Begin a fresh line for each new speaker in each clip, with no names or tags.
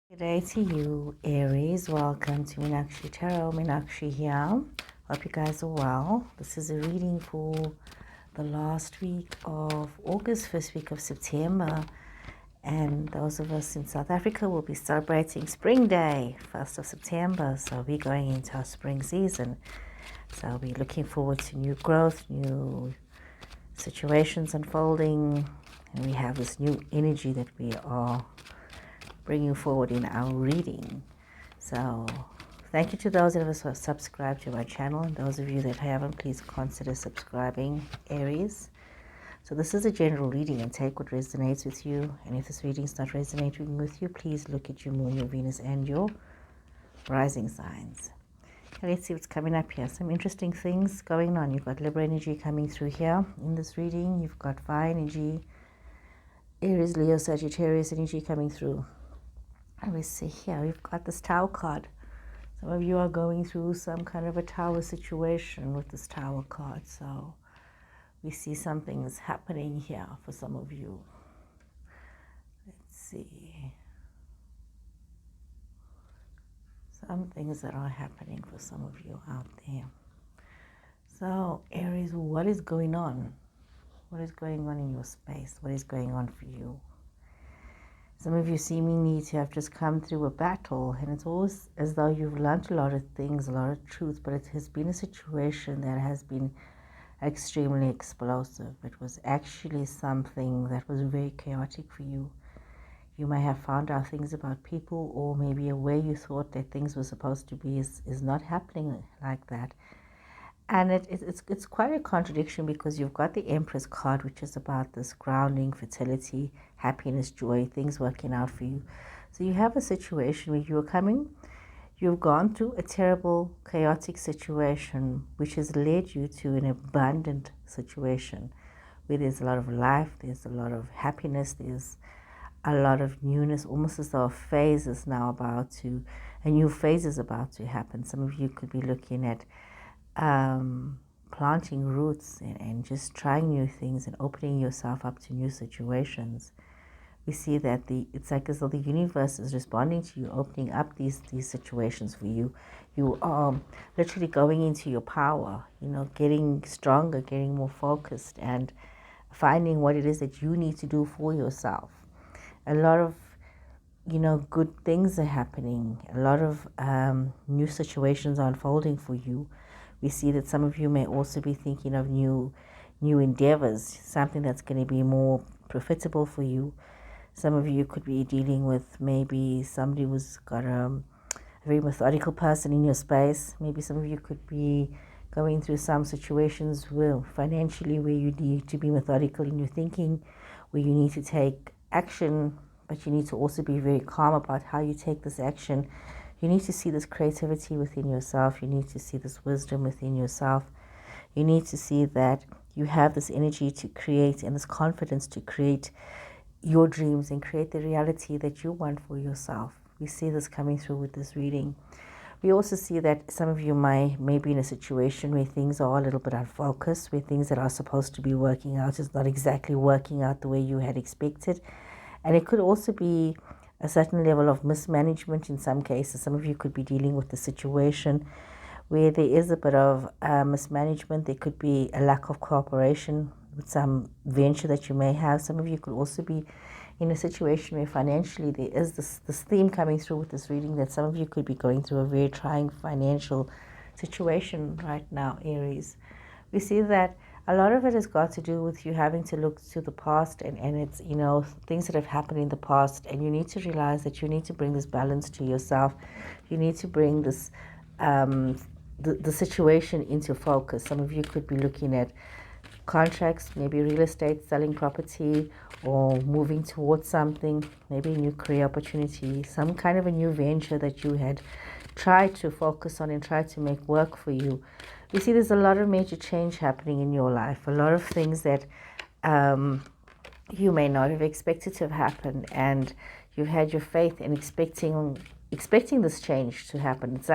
Good day to you, Aries. Welcome to Meenakshi Tarot. Meenakshi here. Hope you guys are well. This is a reading for the last week of August, first week of September. And those of us in South Africa will be celebrating Spring Day, 1st of September. So we're going into our spring season. So we're looking forward to new growth, new situations unfolding. And we have this new energy that we are bringing forward in our reading. So thank you to those that have subscribed to my channel, and those of you that haven't, please consider subscribing, Aries. So this is a general reading, and take what resonates with you. And if this reading is not resonating with you, please look at your moon, your Venus, and your rising signs. Okay, let's see what's coming up here. Some interesting things going on. You've got Libra energy coming through here in this reading. You've got fire energy, Aries, Leo, Sagittarius energy coming through. And we see here, we've got this Tower card. Some of you are going through some kind of a Tower situation with this Tower card. So we see something is happening here for some of you. Let's see. Some things that are happening for some of you out there. So Aries, what is going on? What is going on in your space? What is going on for you? Some of you seemingly to have just come through a battle, and it's always as though you've learned a lot of things, a lot of truth, but it has been a situation that has been extremely explosive. It was actually something that was very chaotic for you. You may have found out things about people, or maybe a way you thought that things were supposed to be is not happening like that. And it's quite a contradiction, because you've got the Empress card, which is about this grounding, fertility, happiness, joy, things working out for you. So you have a situation where you've gone through a terrible, chaotic situation, which has led you to an abundant situation where there's a lot of life, there's a lot of happiness, there's a lot of newness, almost as though a new phase is about to happen. Some of you could be looking at planting roots and just trying new things and opening yourself up to new situations. We see that it's like as though the universe is responding to you, opening up these situations for you. You are literally going into your power, getting stronger, getting more focused, and finding what it is that you need to do for yourself. A lot of good things are happening. A lot of new situations are unfolding for you. We see that some of you may also be thinking of new endeavors, something that's going to be more profitable for you. Some of you could be dealing with maybe somebody who's got a very methodical person in your space. Maybe some of you could be going through some situations financially where you need to be methodical in your thinking, where you need to take action, but you need to also be very calm about how you take this action. You need to see this creativity within yourself. You need to see this wisdom within yourself. You need to see that you have this energy to create and this confidence to create your dreams and create the reality that you want for yourself. We see this coming through with this reading. We also see that some of you may be in a situation where things are a little bit unfocused, where things that are supposed to be working out is not exactly working out the way you had expected. And it could also be a certain level of mismanagement in some cases. Some of you could be dealing with a situation where there is a bit of mismanagement. There could be a lack of cooperation with some venture that you may have. Some of you could also be in a situation where financially there is this theme coming through with this reading, that some of you could be going through a very trying financial situation right now, Aries. We see that a lot of it has got to do with you having to look to the past and it's, things that have happened in the past, and you need to realize that you need to bring this balance to yourself. You need to bring this, the situation into focus. Some of you could be looking at contracts, maybe real estate, selling property, or moving towards something, maybe a new career opportunity, some kind of a new venture that you had tried to focus on and tried to make work for you. We see there's a lot of major change happening in your life, a lot of things that you may not have expected to have happened, and you've had your faith in expecting this change to happen. It's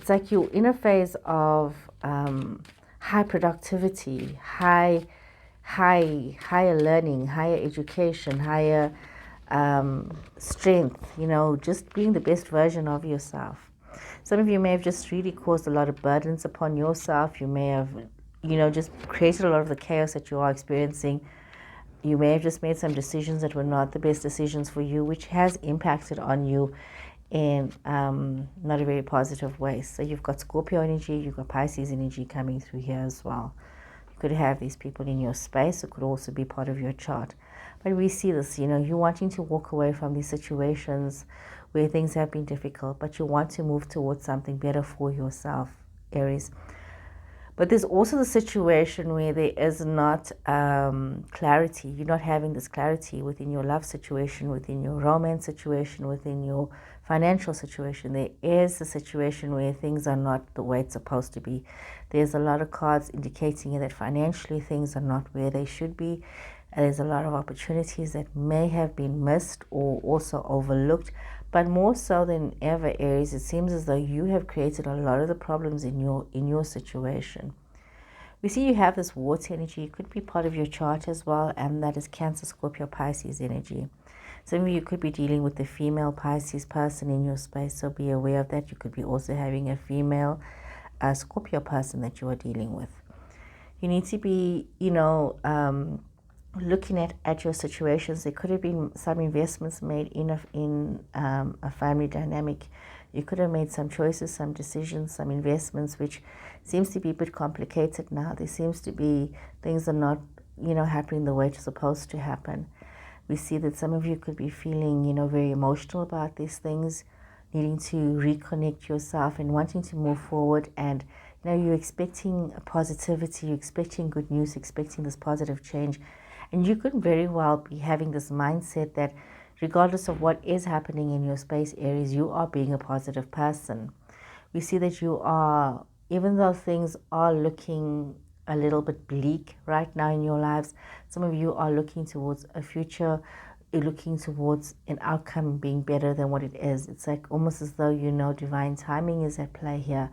like you're in a phase of high productivity, higher learning, higher education, higher strength, you know, just being the best version of yourself. Some of you may have just really caused a lot of burdens upon yourself. You may have, you know, just created a lot of the chaos that you are experiencing. You may have just made some decisions that were not the best decisions for you, which has impacted on you in not a very positive way. So you've got Scorpio energy, you've got Pisces energy coming through here as well. You could have these people in your space. It could also be part of your chart. But we see this, you know, you're wanting to walk away from these situations where things have been difficult, but you want to move towards something better for yourself, Aries. But there's also the situation where there is not clarity. You're not having this clarity within your love situation, within your romance situation, within your financial situation. There is a situation where things are not the way it's supposed to be. There's a lot of cards indicating that financially things are not where they should be. There's a lot of opportunities that may have been missed or also overlooked. But more so than ever, Aries, it seems as though you have created a lot of the problems in your situation. We see you have this water energy. It could be part of your chart as well, and that is Cancer, Scorpio, Pisces energy. Some of you could be dealing with the female Pisces person in your space, so be aware of that. You could be also having a female Scorpio person that you are dealing with. You need to be, you know, looking at your situations. There could have been some investments made in a family dynamic. You could have made some choices, some decisions, some investments, which seems to be a bit complicated now. There seems to be things are not, you know, happening the way it's supposed to happen. We see that some of you could be feeling, you know, very emotional about these things, needing to reconnect yourself and wanting to move forward. And, you know, you're expecting positivity, you're expecting good news, expecting this positive change. And you could very well be having this mindset that regardless of what is happening in your space, Aries, you are being a positive person. We see that you are, even though things are looking a little bit bleak right now in your lives, some of you are looking towards a future, you're looking towards an outcome being better than what it is. It's like almost as though, you know, divine timing is at play here,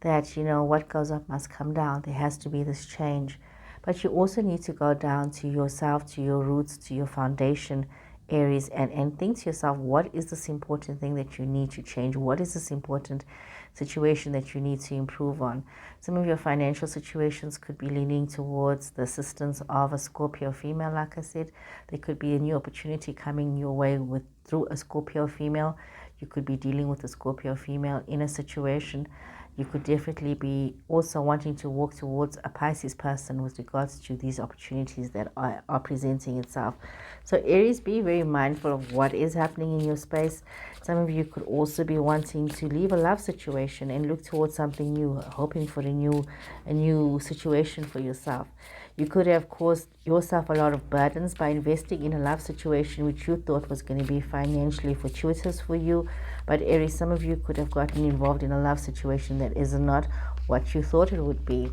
that, you know, what goes up must come down. There has to be this change. But you also need to go down to yourself, to your roots, to your foundation, Aries, and think to yourself, what is this important thing that you need to change? What is this important situation that you need to improve on? Some of your financial situations could be leaning towards the assistance of a Scorpio female, like I said. There could be a new opportunity coming your way through a Scorpio female. You could be dealing with a Scorpio female in a situation. You could definitely be also wanting to walk towards a Pisces person with regards to these opportunities that are presenting itself. So Aries, be very mindful of what is happening in your space. Some of you could also be wanting to leave a love situation and look towards something new, hoping for a new situation for yourself. You could have caused yourself a lot of burdens by investing in a love situation which you thought was going to be financially fortuitous for you. But Aries, some of you could have gotten involved in a love situation that is not what you thought it would be.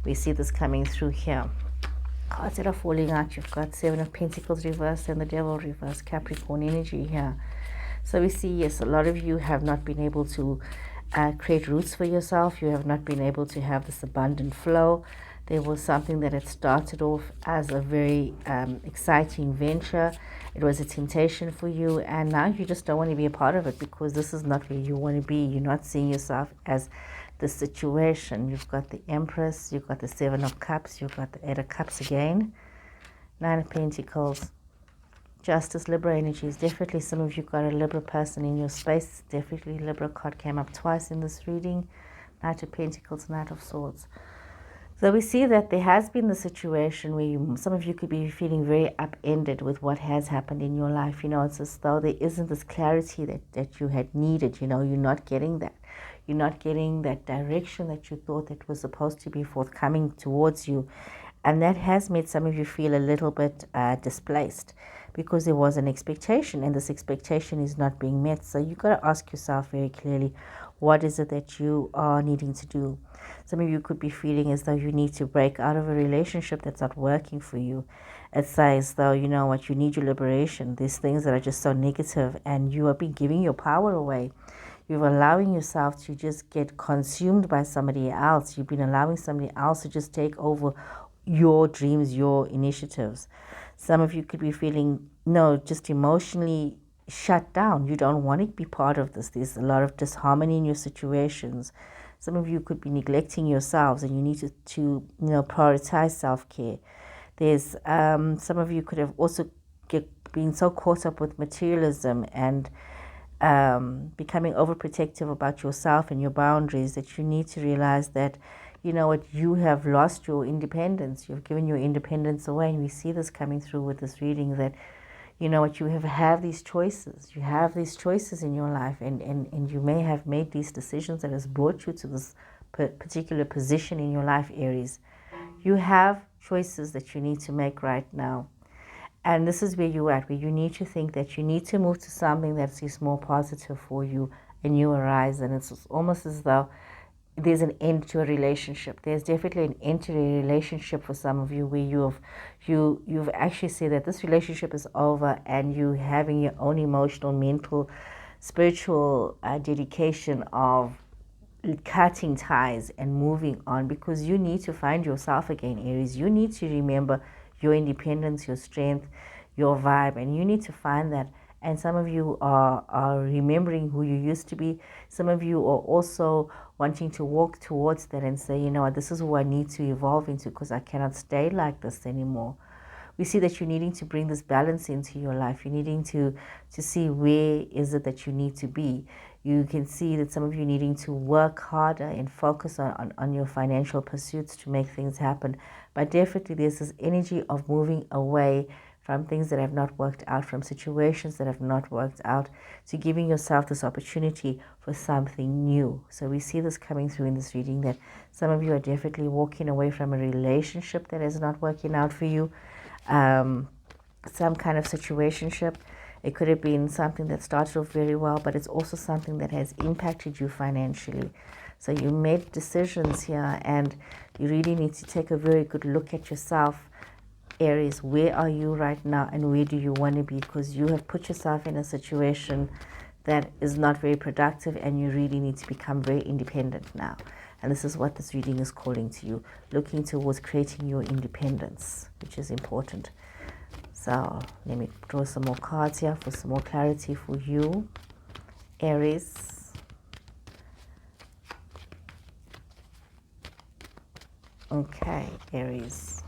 We see this coming through here. Cards that are falling out, you've got Seven of Pentacles reversed and the Devil reversed, Capricorn energy here. So we see, yes, a lot of you have not been able to create roots for yourself. You have not been able to have this abundant flow. There was something that had started off as a very exciting venture. It was a temptation for you, and now you just don't want to be a part of it because this is not where you want to be. You're not seeing yourself as the situation. You've got the Empress, you've got the Seven of Cups, you've got the Eight of Cups again, Nine of Pentacles, Justice, Libra energies. Definitely some of you got a Libra person in your space. Definitely Libra card came up twice in this reading. Knight of Pentacles, Knight of Swords. So we see that there has been the situation where some of you could be feeling very upended with what has happened in your life. You know, it's as though there isn't this clarity that you had needed. You know, you're not getting that. You're not getting that direction that you thought that was supposed to be forthcoming towards you. And that has made some of you feel a little bit displaced because there was an expectation and this expectation is not being met. So you've got to ask yourself very clearly, what is it that you are needing to do? Some of you could be feeling as though you need to break out of a relationship that's not working for you. It's as though, you know what, you need your liberation. There's things that are just so negative and you have been giving your power away. You're allowing yourself to just get consumed by somebody else. You've been allowing somebody else to just take over your dreams, your initiatives. Some of you could be feeling just emotionally shut down. You don't want to be part of this. There's a lot of disharmony in your situations. Some of you could be neglecting yourselves, and you need to prioritize self-care. There's some of you could have also been so caught up with materialism and becoming overprotective about yourself and your boundaries that you need to realize that, you have lost your independence. You've given your independence away, and we see this coming through with this reading that, you have these choices. You have these choices in your life, and you may have made these decisions that has brought you to this particular position in your life, Aries. You have choices that you need to make right now. And this is where you're at, where you need to think that you need to move to something that is more positive for you, a new horizon. It's almost as though there's an end to a relationship. There's definitely an end to a relationship for some of you where you've actually said that this relationship is over, and you having your own emotional, mental, spiritual dedication of cutting ties and moving on, because you need to find yourself again, Aries. You need to remember your independence, your strength, your vibe, and you need to find that. And some of you are remembering who you used to be. Some of you are also wanting to walk towards that and say, this is who I need to evolve into, because I cannot stay like this anymore. We see that you're needing to bring this balance into your life. You're needing to see where is it that you need to be. You can see that some of you needing to work harder and focus on your financial pursuits to make things happen. But definitely there's this energy of moving away from things that have not worked out, from situations that have not worked out, to giving yourself this opportunity for something new. So we see this coming through in this reading, that some of you are definitely walking away from a relationship that is not working out for you. Some kind of situationship. It could have been something that started off very well, but it's also something that has impacted you financially. So you made decisions here, and you really need to take a very good look at yourself, Aries. Where are you right now, and where do you want to be? Because you have put yourself in a situation that is not very productive, and you really need to become very independent now. And this is what this reading is calling to you, looking towards creating your independence, which is important. So let me draw some more cards here for some more clarity for you, Aries. Okay, Aries.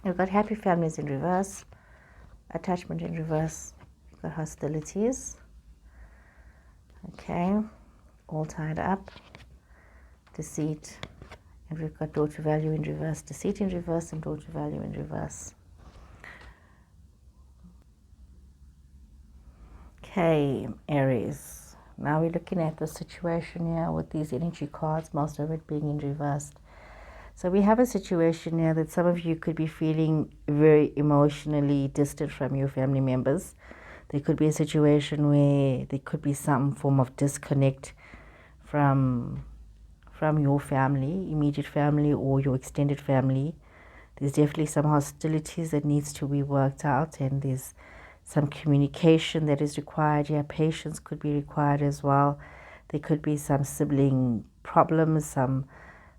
We've got happy families in reverse, attachment in reverse, we've got hostilities. Okay, all tied up, deceit, and we've got daughter value in reverse, deceit in reverse, and daughter value in reverse. Okay, Aries. Now we're looking at the situation here with these energy cards, most of it being in reverse. So we have a situation here that some of you could be feeling very emotionally distant from your family members. There could be a situation where there could be some form of disconnect from your family, immediate family, or your extended family. There's definitely some hostilities that needs to be worked out, and there's some communication that is required. Yeah, patience could be required as well. There could be some sibling problems, some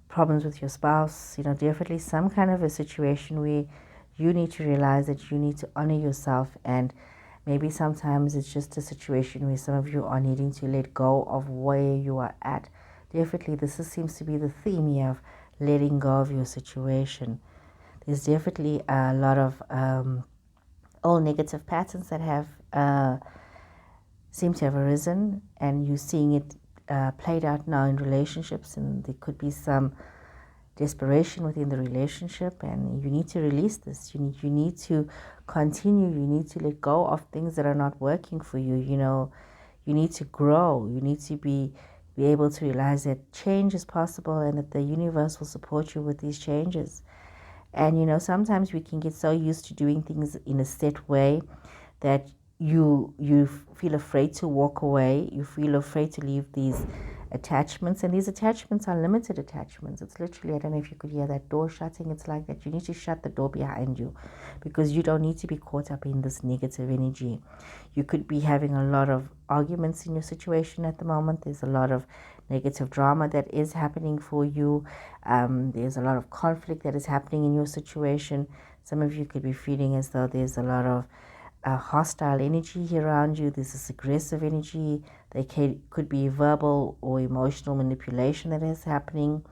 problems with your spouse, definitely some kind of a situation where you need to realize that you need to honor yourself, and maybe sometimes it's just a situation where some of you are needing to let go of where you are at. Definitely this seems to be the theme here of letting go of your situation. There's definitely a lot of all negative patterns that have seem to have arisen, and you're seeing it played out now in relationships, and there could be some desperation within the relationship, and you need to release this. You need to continue. You need to let go of things that are not working for you. You need to grow. You need to be able to realize that change is possible, and that the universe will support you with these changes. And sometimes we can get so used to doing things in a set way that you feel afraid to walk away. You feel afraid to leave these attachments, and these attachments are limited attachments. It's literally, I don't know if you could hear that door shutting. It's like that. You need to shut the door behind you, because you don't need to be caught up in this negative energy. You could be having a lot of arguments in your situation at the moment. There's a lot of negative drama that is happening for you. There's a lot of conflict that is happening in your situation. Some of you could be feeling as though there's a lot of hostile energy around you. There's this aggressive energy. There could be verbal or emotional manipulation that is happening.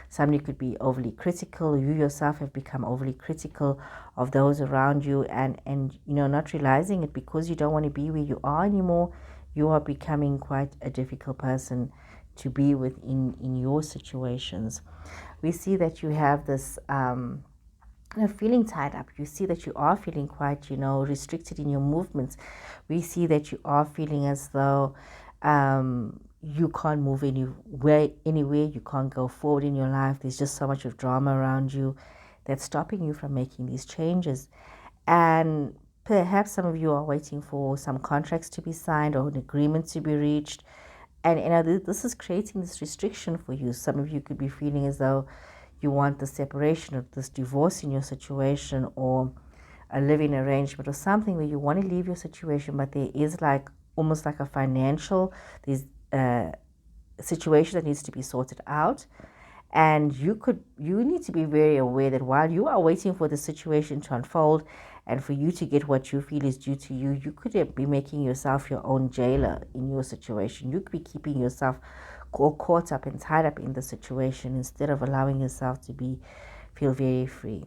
Somebody could be overly critical. You yourself have become overly critical of those around you, and you know, not realizing it because you don't want to be where you are anymore. You are becoming quite a difficult person to be with in your situations. We see that you have this feeling tied up. You see that you are feeling quite, you know, restricted in your movements. We see that you are feeling as though you can't move anywhere. You can't go forward in your life. There's just so much of drama around you that's stopping you from making these changes. And perhaps some of you are waiting for some contracts to be signed or an agreement to be reached. And you know, this is creating this restriction for you. Some of you could be feeling as though you want the separation or this divorce in your situation, or a living arrangement or something where you want to leave your situation, but there is like almost like a financial situation that needs to be sorted out. And you need to be very aware that while you are waiting for the situation to unfold and for you to get what you feel is due to you, you could be making yourself your own jailer in your situation. You could be keeping yourself caught up and tied up in the situation instead of allowing yourself to feel very free.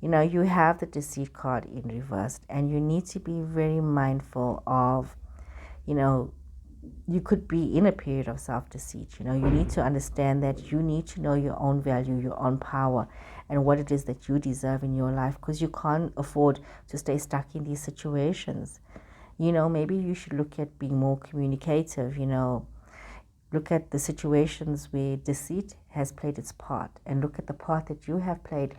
You know, you have the deceit card in reversed, and you need to be very mindful of, you know, you could be in a period of self-deceit. You know, you need to understand that you need to know your own value, your own power, and what it is that you deserve in your life, because you can't afford to stay stuck in these situations. You know, maybe you should look at being more communicative, you know, look at the situations where deceit has played its part and look at the part that you have played.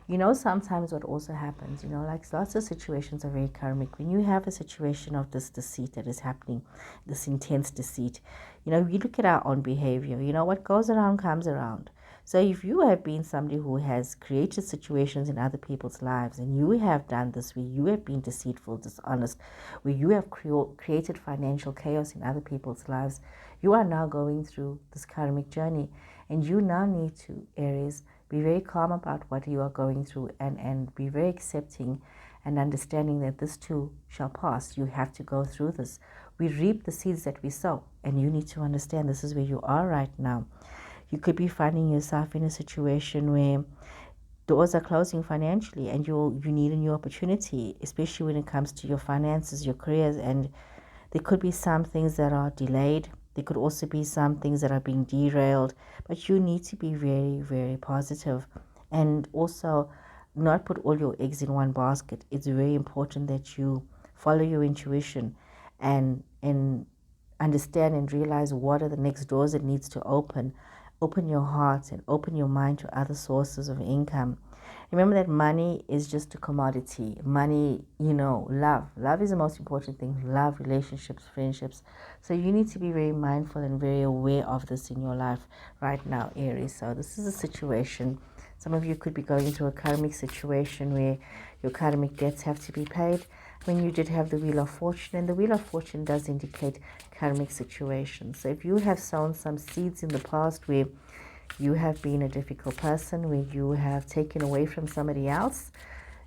You know, sometimes what also happens, you know, like lots of situations are very karmic. When you have a situation of this deceit that is happening, this intense deceit, you know, we look at our own behavior. You know, what goes around comes around. So if you have been somebody who has created situations in other people's lives, and you have done this where you have been deceitful, dishonest, where you have created financial chaos in other people's lives, you are now going through this karmic journey. And you now need to, Aries, be very calm about what you are going through, and be very accepting and understanding that this too shall pass. You have to go through this. We reap the seeds that we sow, and you need to understand this is where you are right now. You could be finding yourself in a situation where doors are closing financially, and you need a new opportunity, especially when it comes to your finances, your careers, and there could be some things that are delayed. There could also be some things that are being derailed, but you need to be very, very positive and also not put all your eggs in one basket. It's very important that you follow your intuition and understand and realize what are the next doors it needs to open. Open your heart and open your mind to other sources of income. Remember that money is just a commodity. Money, you know, love. Love is the most important thing. Love, relationships, friendships. So you need to be very mindful and very aware of this in your life right now, Aries. So this is a situation. Some of you could be going through a karmic situation where your karmic debts have to be paid. When you did have the Wheel of Fortune, and the Wheel of Fortune does indicate karmic situations. So if you have sown some seeds in the past where you have been a difficult person, where you have taken away from somebody else,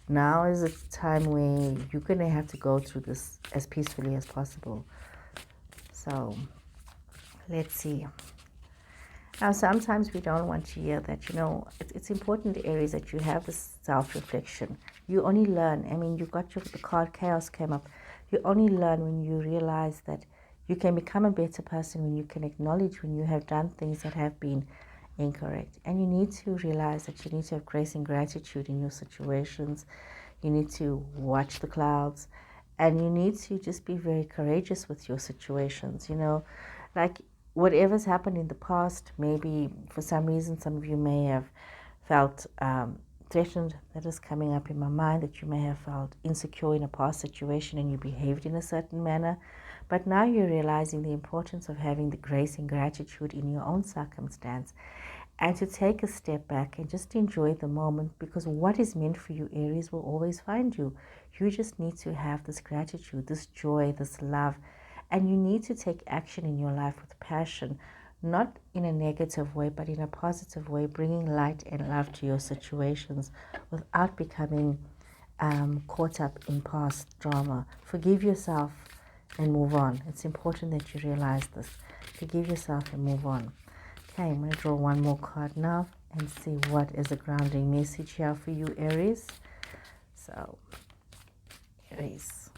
now is a time where you're going to have to go through this as peacefully as possible. So let's see. Now, sometimes we don't want to hear that. You know, it's important, Aries, that you have this self-reflection. You only learn. I mean, you got the card Chaos came up. You only learn when you realize that you can become a better person, when you can acknowledge when you have done things that have been incorrect. And you need to realize that you need to have grace and gratitude in your situations. You need to watch the clouds, and you need to just be very courageous with your situations. You know, like whatever's happened in the past, maybe for some reason some of you may have felt threatened. That is coming up in my mind, that you may have felt insecure in a past situation and you behaved in a certain manner. But now you're realizing the importance of having the grace and gratitude in your own circumstance, and to take a step back and just enjoy the moment, because what is meant for you, Aries, will always find you. You just need to have this gratitude, this joy, this love, and you need to take action in your life with passion, not in a negative way, but in a positive way, bringing light and love to your situations without becoming caught up in past drama. Forgive yourself and move on. It's important that you realize this. Forgive yourself and move on. Okay, I'm going to draw one more card now and see what is a grounding message here for you, Aries. So, Aries.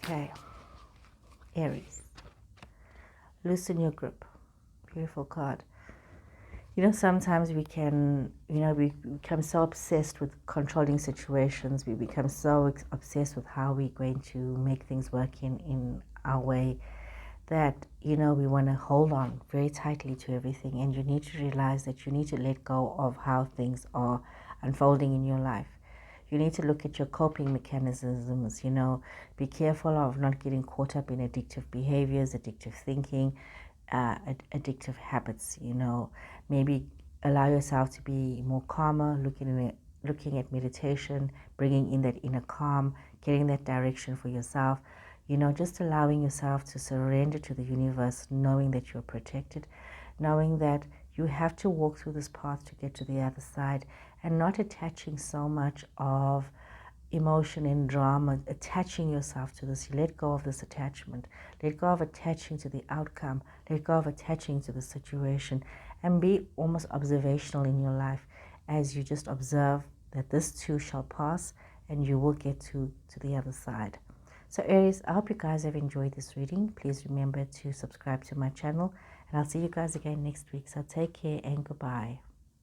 Okay, Aries. Loosen your grip. Beautiful card. You know, sometimes we can, we become so obsessed with controlling situations. We become so obsessed with how we're going to make things work in our way that, we want to hold on very tightly to everything. And you need to realize that you need to let go of how things are unfolding in your life. You need to look at your coping mechanisms, be careful of not getting caught up in addictive behaviors, addictive thinking, addictive habits, maybe allow yourself to be more calmer, looking at meditation, bringing in that inner calm, getting that direction for yourself, just allowing yourself to surrender to the universe, knowing that you're protected, knowing that you have to walk through this path to get to the other side, and not attaching so much of emotion and drama, attaching yourself to this. You let go of this attachment. Let go of attaching to the outcome. Let go of attaching to the situation, and be almost observational in your life as you just observe that this too shall pass and you will get to the other side. So Aries, I hope you guys have enjoyed this reading. Please remember to subscribe to my channel, and I'll see you guys again next week. So take care and goodbye.